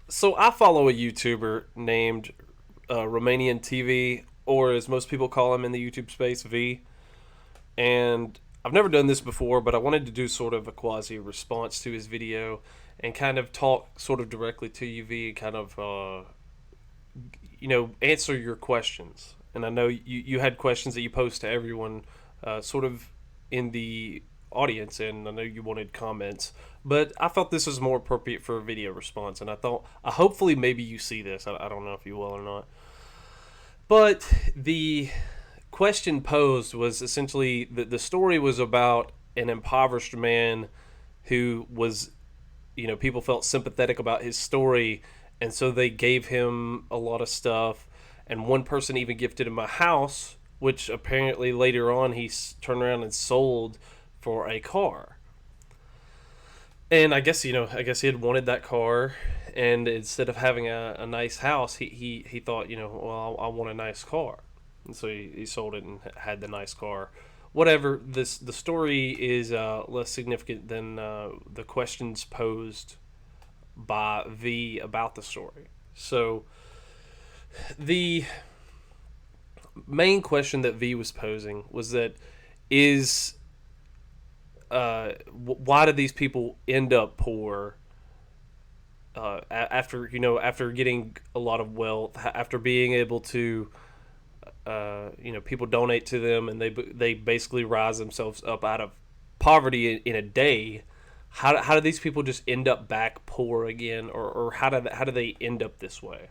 So I follow a YouTuber named Romanian TVee, or as most people call him in the YouTube space, V. And I've never done this before, but I wanted to do sort of a quasi response to his video and kind of talk sort of directly to you, V, and kind of answer your questions. And I know you had questions that you posed to everyone, sort of in the audience, and I know you wanted comments, but I felt this was more appropriate for a video response. And I thought, hopefully, maybe you see this. I don't know if you will or not. But the question posed was essentially the story was about an impoverished man who was, people felt sympathetic about his story, and so they gave him a lot of stuff. And one person even gifted him a house, which apparently later on he turned around and sold for a car. And I guess he had wanted that car, and instead of having a nice house, he thought, well, I want a nice car, and so he sold it and had the nice car. Whatever. The story is less significant than the questions posed by V about the story. So the main question that V was posing was that is why do these people end up poor after after getting a lot of wealth, after being able to people donate to them, and they basically rise themselves up out of poverty in a day. How do these people just end up back poor again, or how do they end up this way?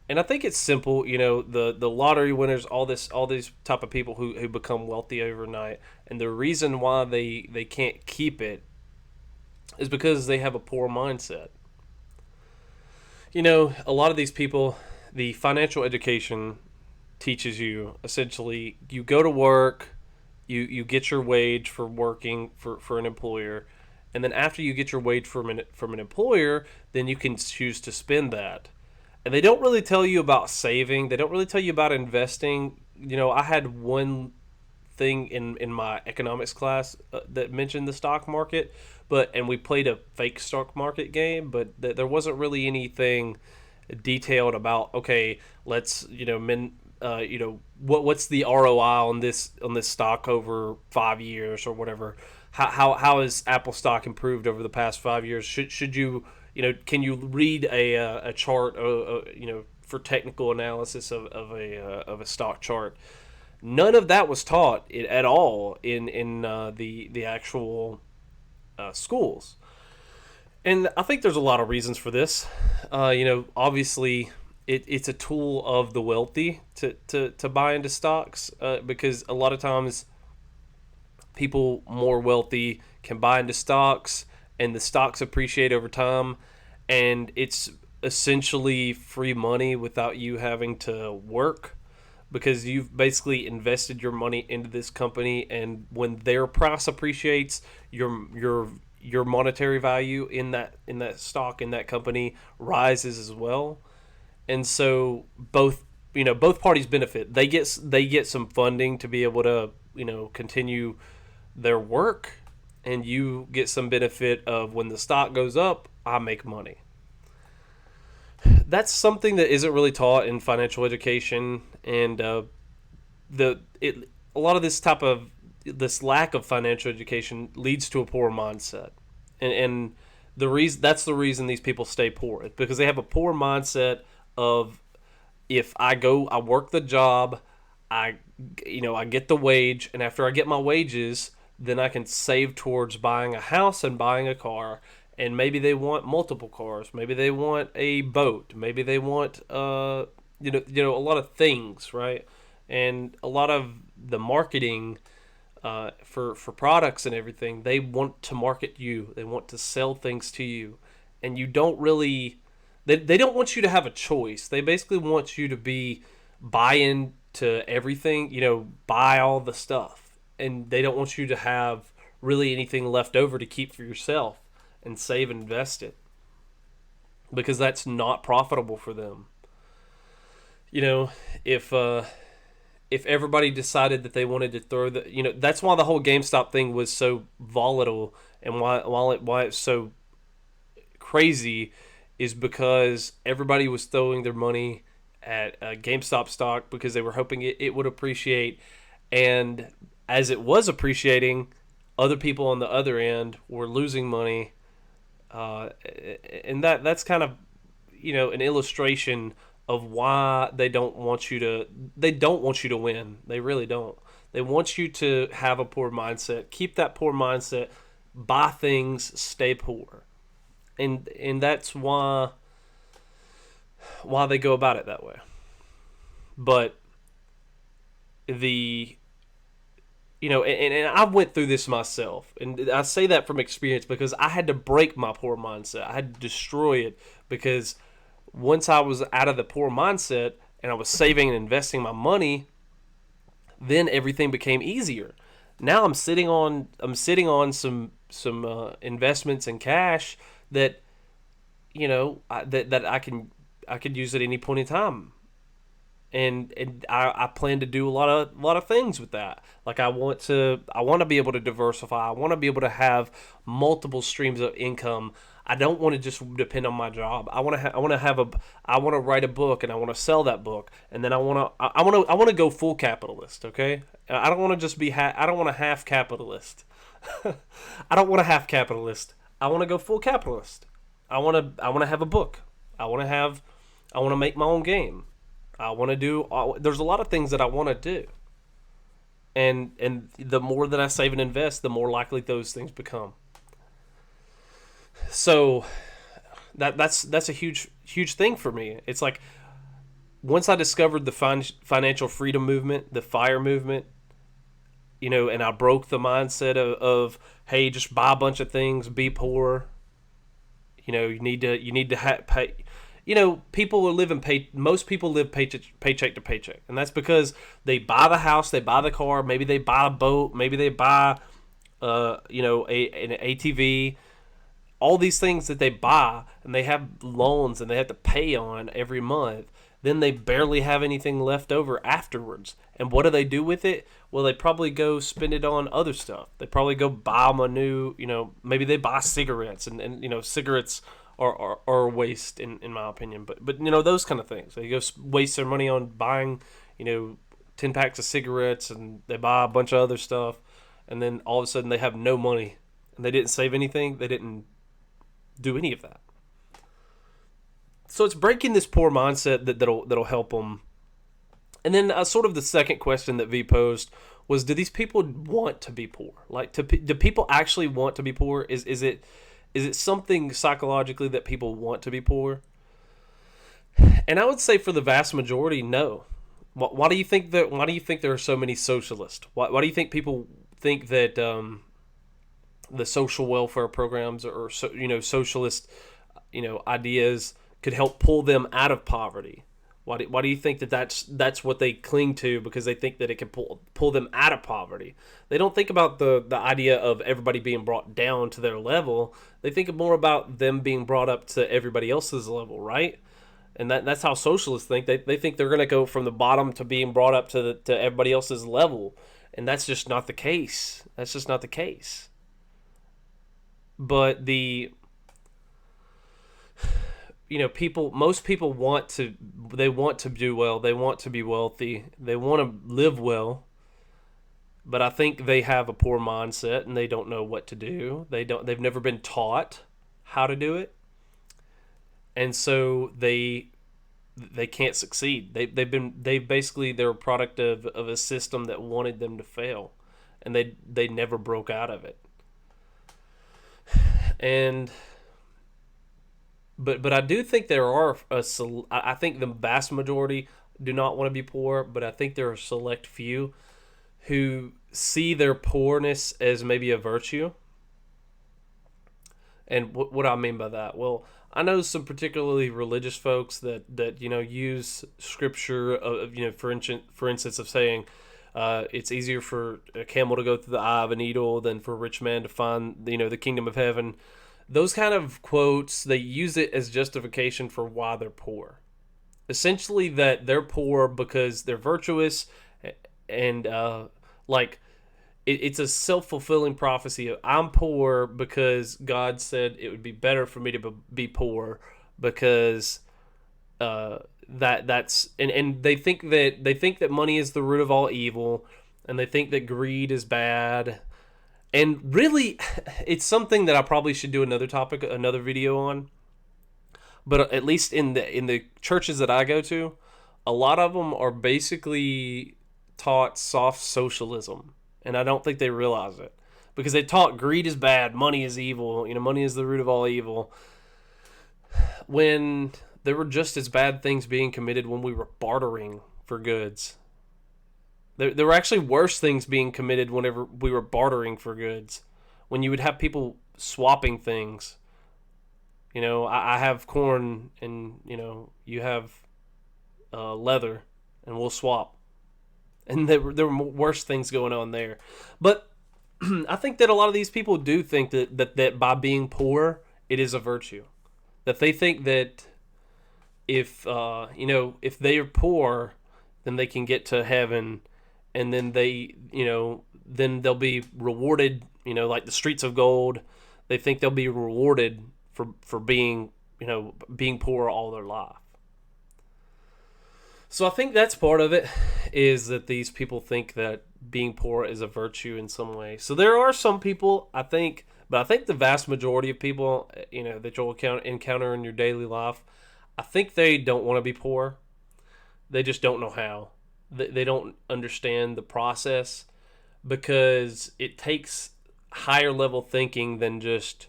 And I think it's simple. The lottery winners, all these type of people who become wealthy overnight, and the reason why they can't keep it is because they have a poor mindset. A lot of these people, the financial education teaches you essentially you go to work, you get your wage for working for an employer, and then after you get your wage from an employer, then you can choose to spend that. And they don't really tell you about saving. They don't really tell you about investing. I had one thing in my economics class that mentioned the stock market, and we played a fake stock market game, but there wasn't really anything detailed about, okay, let's what's the ROI on this stock over 5 years or whatever. How has Apple stock improved over the past 5 years? Should you, can you read a chart, for technical analysis of a stock chart? None of that was taught at all in the actual schools. And I think there's a lot of reasons for this. Obviously, it's a tool of the wealthy to buy into stocks, because a lot of times people more wealthy can buy into stocks, and the stocks appreciate over time, and it's essentially free money without you having to work, because you've basically invested your money into this company, and when their price appreciates, your monetary value in that stock, in that company, rises as well. And so both parties benefit. They get some funding to be able to continue their work, and you get some benefit of when the stock goes up, I make money. That's something that isn't really taught in financial education, and a lot of this lack of financial education leads to a poor mindset, and that's the reason these people stay poor. It's because they have a poor mindset of, if I work the job, I get the wage, and after I get my wages, then I can save towards buying a house and buying a car. And maybe they want multiple cars, maybe they want a boat, maybe they want a lot of things, right? And a lot of the marketing for products and everything, they want to market you, they want to sell things to you, and you don't really, they don't want you to have a choice. They basically want you to buy into everything, buy all the stuff, and they don't want you to have really anything left over to keep for yourself and save and invest it, because that's not profitable for them. You know, if everybody decided that they wanted to throw that's why the whole GameStop thing was so volatile, and why it's so crazy, is because everybody was throwing their money at GameStop stock because they were hoping it would appreciate. And as it was appreciating, other people on the other end were losing money. And that's kind of, an illustration of why they don't want you to win. They really don't. They want you to have a poor mindset, keep that poor mindset, buy things, stay poor. And that's why they go about it that way. But the and I went through this myself, and I say that from experience because I had to break my poor mindset. I had to destroy it because once I was out of the poor mindset and I was saving and investing my money, then everything became easier. Now I'm sitting on some investments in cash that that I could use at any point in time. And I plan to do a lot of things with that. Like I want to be able to diversify. I want to be able to have multiple streams of income. I don't want to just depend on my job. I want to write a book, and I want to sell that book, and then I want to go full capitalist. Okay, I don't want to just be I don't want to half capitalist. I don't want to half capitalist. I want to go full capitalist. I want to have a book. I want to make my own game. I want to do. There's a lot of things that I want to do, and the more that I save and invest, the more likely those things become. So that's a huge thing for me. It's like once I discovered the financial freedom movement, the FIRE movement, and I broke the mindset of hey, just buy a bunch of things, be poor. You need to pay. People are most people live paycheck to paycheck. And that's because they buy the house, they buy the car, maybe they buy a boat, maybe they buy, an ATV, all these things that they buy, and they have loans and they have to pay on every month. Then they barely have anything left over afterwards. And what do they do with it? Well, they probably go spend it on other stuff. They probably go buy them a new, maybe they buy cigarettes and cigarettes are waste in my opinion, but those kind of things. They go waste their money on buying 10 packs of cigarettes, and they buy a bunch of other stuff, and then all of a sudden they have no money, and they didn't save anything. They didn't do any of that. So it's breaking this poor mindset that'll help them. And then sort of the second question that V posed was, do these people want to be poor? Like, do people actually want to be poor? Is it something psychologically that people want to be poor? And I would say for the vast majority, no. Why do you think there are so many socialists? Why do you think people think that the social welfare programs or socialist ideas could help pull them out of poverty? Why do you think that's what they cling to, because they think that it can pull them out of poverty? They don't think about the idea of everybody being brought down to their level. They think more about them being brought up to everybody else's level, right? And that's how socialists think. They think they're going to go from the bottom to being brought up to everybody else's level, and that's just not the case. That's just not the case. But most people want to do well. They want to be wealthy. They want to live well. But I think they have a poor mindset and they don't know what to do. They've never been taught how to do it. And so they can't succeed. They're a product of a system that wanted them to fail, and they never broke out of it. And But I do think there are I think the vast majority do not want to be poor, but I think there are a select few who see their poorness as maybe a virtue. And what do I mean by that? Well, I know some particularly religious folks that use scripture for instance of saying it's easier for a camel to go through the eye of a needle than for a rich man to find the kingdom of heaven. Those kind of quotes, they use it as justification for why they're poor. Essentially that they're poor because they're virtuous, and it's a self-fulfilling prophecy of, I'm poor because God said it would be better for me to be poor, because that's and they think that money is the root of all evil, and they think that greed is bad. And really, it's something that I probably should do another video on. But at least in the churches that I go to, a lot of them are basically taught soft socialism, and I don't think they realize it because they taught greed is bad, money is evil. Money is the root of all evil. When there were just as bad things being committed when we were bartering for goods. There were actually worse things being committed whenever we were bartering for goods. When you would have people swapping things. I have corn and, you have leather, and we'll swap. And there were worse things going on there. But I think that a lot of these people do think that by being poor, it is a virtue. That they think that if they are poor, then they can get to heaven, and then then they'll be rewarded, like the streets of gold. They think they'll be rewarded for being poor all their life. So I think that's part of it, is that these people think that being poor is a virtue in some way. So there are some people, I think, but I think the vast majority of people, that you'll encounter in your daily life, I think they don't want to be poor. They just don't know how. They don't understand the process, because it takes higher level thinking than just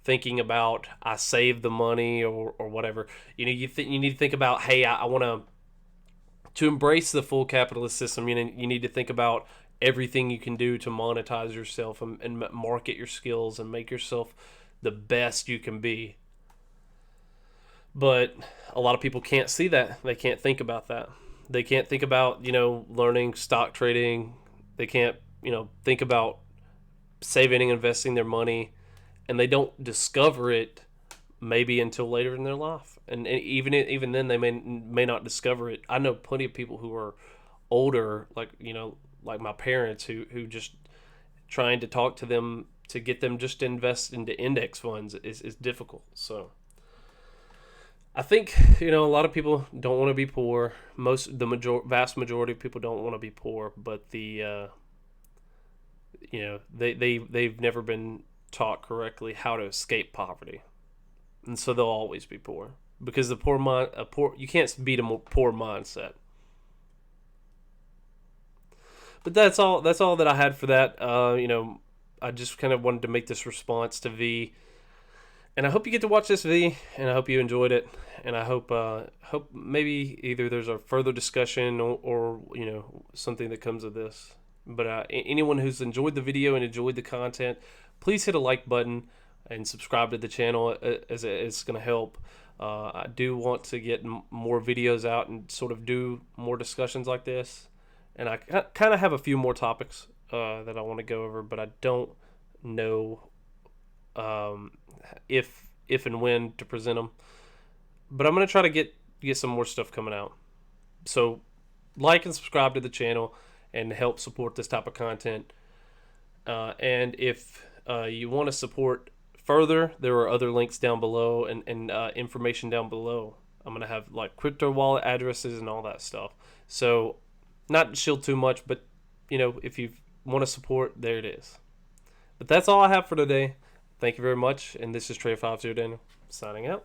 thinking about I saved the money or whatever. You need to think about, hey, I want to embrace the full capitalist system. You need to think about everything you can do to monetize yourself and market your skills and make yourself the best you can be. But a lot of people can't see that. They can't think about that. They can't think about, learning stock trading. They can't, think about saving and investing their money. And they don't discover it maybe until later in their life. And even then, they may not discover it. I know plenty of people who are older, like my parents, who just trying to talk to them to get them just to invest into index funds is difficult. So I think a lot of people don't want to be poor. Vast majority of people don't want to be poor, but they've never been taught correctly how to escape poverty, and so they'll always be poor, because you can't beat a poor mindset. But that's all that I had for that. I just kind of wanted to make this response to V, and I hope you get to watch this V, and I hope you enjoyed it, and I hope maybe either there's a further discussion or something that comes of this. But anyone who's enjoyed the video and enjoyed the content, please hit a like button and subscribe to the channel, as it's going to help. I do want to get more videos out and sort of do more discussions like this. And I kind of have a few more topics that I want to go over, but I don't know if and when to present them. But I'm going to try to get some more stuff coming out. So like and subscribe to the channel and help support this type of content. And if you want to support further, there are other links down below and information down below. I'm going to have like crypto wallet addresses and all that stuff. So not shield too much, but if you want to support, there it is. But that's all I have for today. Thank you very much. And this is Trey50 Daniel signing out.